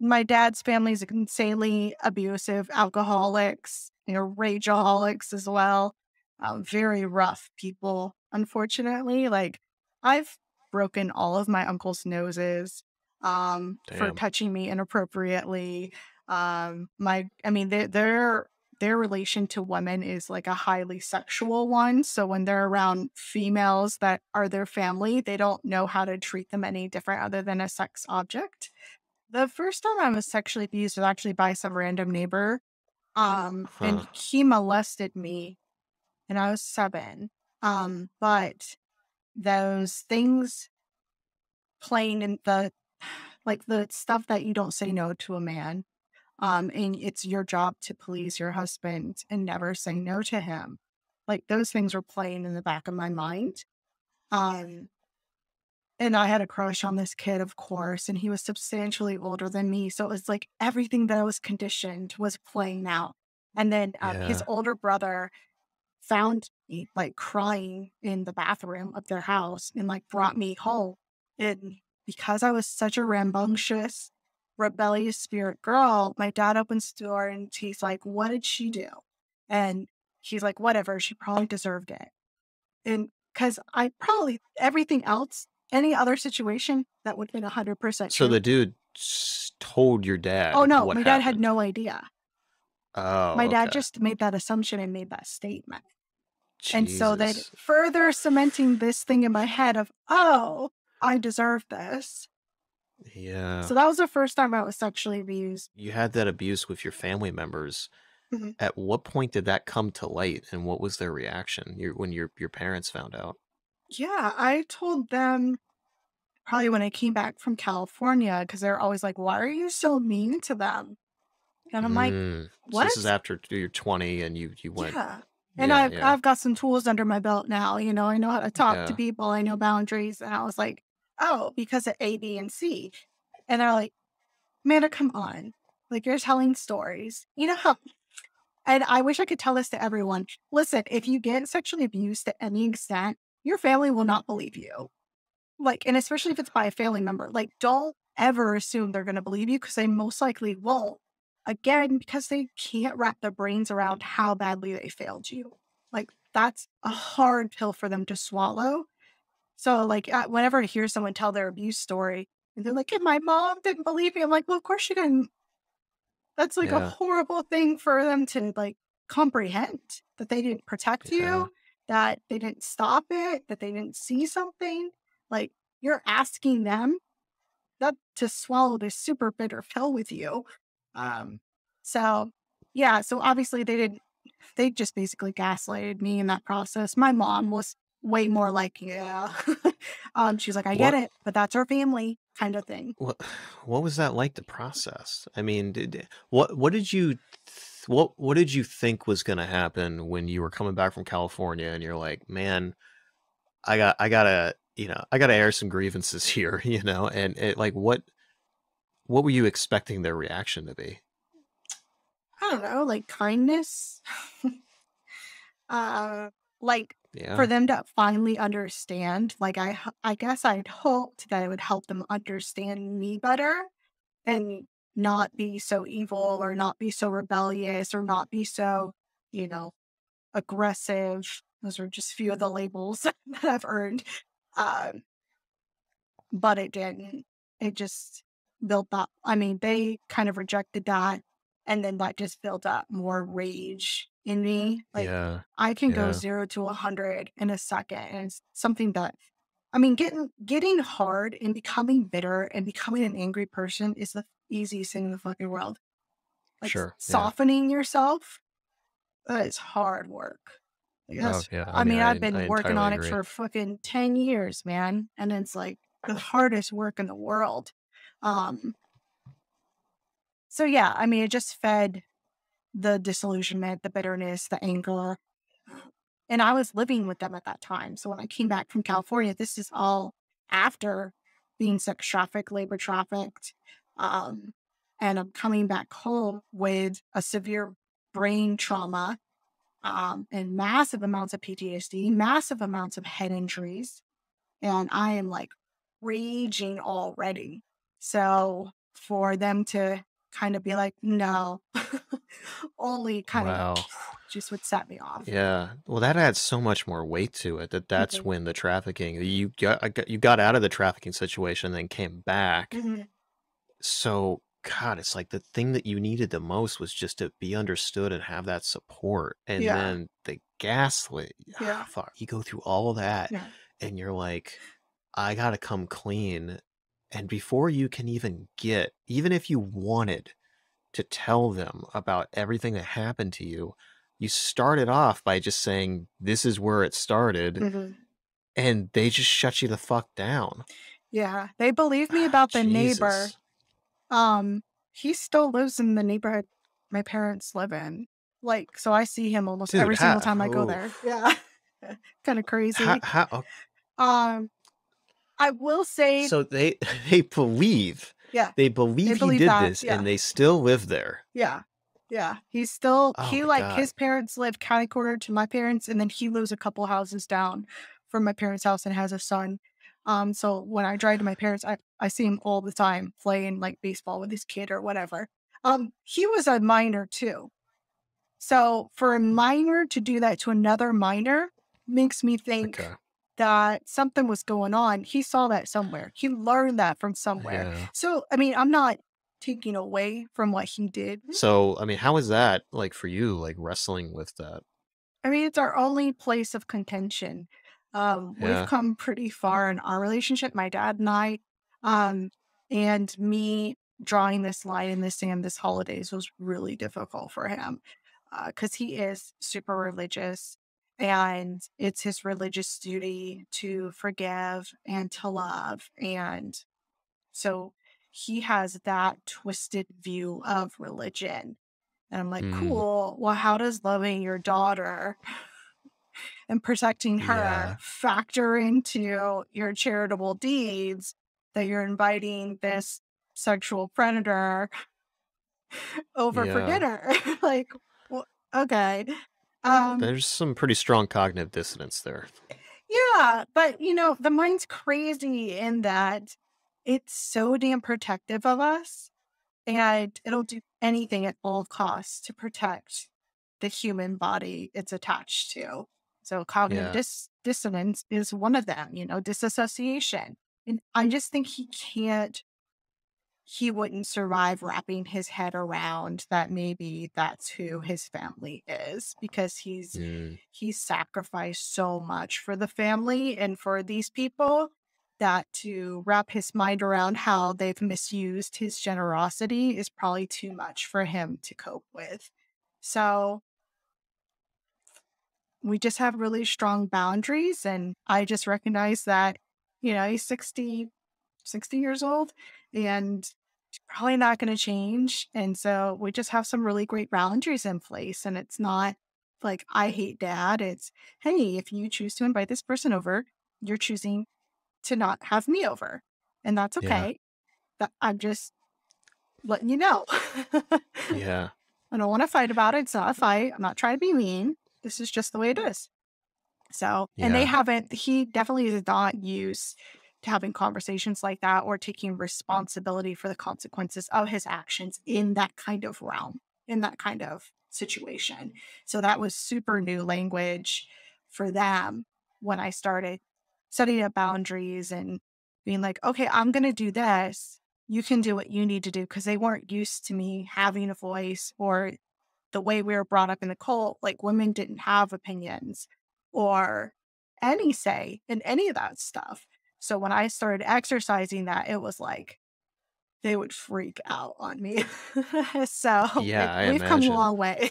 my dad's family is insanely abusive, alcoholics, rageaholics as well. Very rough people, unfortunately. Like, I've broken all of my uncle's noses for Damn. touching me inappropriately. Their relation to women is like a highly sexual one. So when they're around females that are their family, they don't know how to treat them any different other than a sex object. The first time I was sexually abused was actually by some random neighbor. And Huh. he molested me and I was 7. But those things playing in the like the stuff that you don't say no to a man. And it's your job to please your husband and never say no to him. Like those things were playing in the back of my mind. Um, And I had a crush on this kid, of course, and he was substantially older than me. So it was like everything that I was conditioned was playing out. And then his Yeah. older brother found me like crying in the bathroom of their house and like brought me home. And because I was such a rambunctious, rebellious spirit girl, my dad opens the door and he's like, "What did she do?" And he's like, "Whatever, she probably deserved it." And because I probably everything else, any other situation, that would have been 100% So true. the dude told your Oh, dad no, what my dad had happened. no idea. My Oh, dad okay. just made that assumption and made that statement. And so then Jesus. further cementing this thing in my head of, "Oh, I deserve this." Yeah. So that was the first time I was sexually abused. You had that abuse with your family members. Mhm. At what point did that come to light, and what was their reaction when your parents found out? Yeah, I told them probably when I came back from California because 'cause they're always like, "Why are you so mean to them?" And I'm like, So this is "What?" after you're 20 and you went. Yeah. And Yeah, yeah, I've got some tools under my belt now, I know how to talk to yeah. people, I know boundaries, and I was like, "Oh, because of A, B, and C." And they're like, "Amanda, come on. Like, you're telling stories." You know how and I wish I could tell this to everyone. Listen, if you get sexually abused to any extent, your family will not believe you. Like, and especially if it's by a family member, like, don't ever assume they're gonna believe you because they most likely won't. Again, because they can't wrap their brains around how badly they failed you. Like, that's a hard pill for them to swallow. So, like, whenever I hear someone tell their abuse story and they're like, "And my mom didn't believe me," I'm like, "Well, of course she didn't." That's like a Yeah, horrible thing for them to like comprehend that they didn't protect yeah, you, that they didn't stop it, that they didn't see something. Like, you're asking them not to swallow this super bitter pill with you. Um, so yeah, so obviously they just basically gaslighted me in that process. My mom was way more like, yeah. She's like, I get What it, but that's our family kind of thing. what what was that like to process? I mean, what did you what did you think was gonna happen when you were coming back from California and you're like, man, I gotta, I gotta air some grievances here, and like what were you expecting their reaction to be? I don't know, like kindness. Uh, like, for Yeah, them to finally understand, like, I guess I'd hoped that it would help them understand me better and not be so evil or not be so rebellious or not be so, you know, aggressive. Those are just few of the labels that I've earned. Um, but it didn't. It just built up. I mean, they kind of rejected that, and then that just built up more rage in me. Like, yeah, I can go yeah, 0 to 100 in a second, and it's something that I mean, getting hard and becoming bitter and becoming an angry person is the easiest thing in the fucking world. Like, sure, yeah. softening yourself, that is hard work. Like, Oh that's yeah, I I mean, mean, I've I been working entirely on it agree. for fucking 10 years, man, and it's, like, the hardest work in the world. Um, so, yeah, I mean, it just fed the disillusionment, the bitterness, the anger, and I was living with them at that time, so when I came back from California, this is all after being sex trafficked, labor trafficked, um, and I'm coming back home with a severe brain trauma, and massive amounts of PTSD, massive amounts of head injuries, and I am like raging already. So for them to kind of be like, no, only kind of Wow. just would set me off. Yeah. Well, that adds so much more weight to it that's Mhm. when the trafficking you got out of the trafficking situation, then came back. Mhm. So, God, it's like the thing that you needed the most was just to be understood and have that support. And Yeah. then the gaslit, Yeah. fuck, you go through all that Yeah. and you're like, I gotta come clean. And before you can even if you wanted to tell them about everything that happened to you, you started off by just saying, this is where it started. Mhm. And they just shut you the fuck down. Yeah. They believe me about the neighbor. Jesus. Um, he still lives in the neighborhood my parents live in. Like, so I see him almost Dude, every single time I go there. oof. Yeah. Kind of crazy. How Um, I will say, so they they believe yeah, they they believe he believe did that. this Yeah. and they still live there. Yeah. Yeah. He's still, Oh he my like, god. his parents live catty corner to my parents, and then he lives a couple houses down from my parents' house and has a son. So when I drive to my parents, I see him all the time playing like baseball with his kid or whatever. He was a minor too. So for a minor to do that to another minor makes me think Okay. that something was going on. He saw that somewhere. He learned that from somewhere. Yeah. So, I mean, I'm not taking away from what he did. So, I mean, how is that like for you, like wrestling with that? I mean, it's our only place of contention. We've Yeah. come pretty far in our relationship, my dad and I. Um, and me drawing this line in the sand this holidays was really difficult for him because he is super religious, and it's his religious duty to forgive and to love. And so he has that twisted view of religion. And I'm like, Mm, cool. Well, how does loving your daughter and protecting her yeah. factor into your charitable deeds that you're inviting this sexual predator over for Yeah. dinner? Like, well, okay. Um, There's some pretty strong cognitive dissonance there. yeah, but the mind's crazy in that it's so damn protective of us, and it'll do anything at all costs to protect the human body it's attached to. So cognitive Yeah. dissonance is one of them, disassociation. And I just think he wouldn't survive wrapping his head around that maybe that's who his family is, because Mm, he's sacrificed so much for the family and for these people, that to wrap his mind around how they've misused his generosity is probably too much for him to cope with. So we just have really strong boundaries, and I just recognize that, he's 60 years old, and it's probably not going to change. And so we just have some really great boundaries in place. And it's not like I hate dad. It's, hey, if you choose to invite this person over, you're choosing to not have me over. And that's yeah. okay. That I'm just letting you know. Yeah. I don't want to fight about it. It's not a fight. I'm not trying to be mean. This is just the way it is. So, and Yeah. he definitely is not used to having conversations like that or taking responsibility for the consequences of his actions in that kind of realm, in that kind of situation. So that was super new language for them when I started setting up boundaries and being like, okay, I'm going to do this. You can do what you need to do, because they weren't used to me having a voice, or the way we were brought up in the cult, like women didn't have opinions or any say in any of that stuff. So when I started exercising that, it was like they would freak out on me. So Yeah, I we've come a imagine. long way.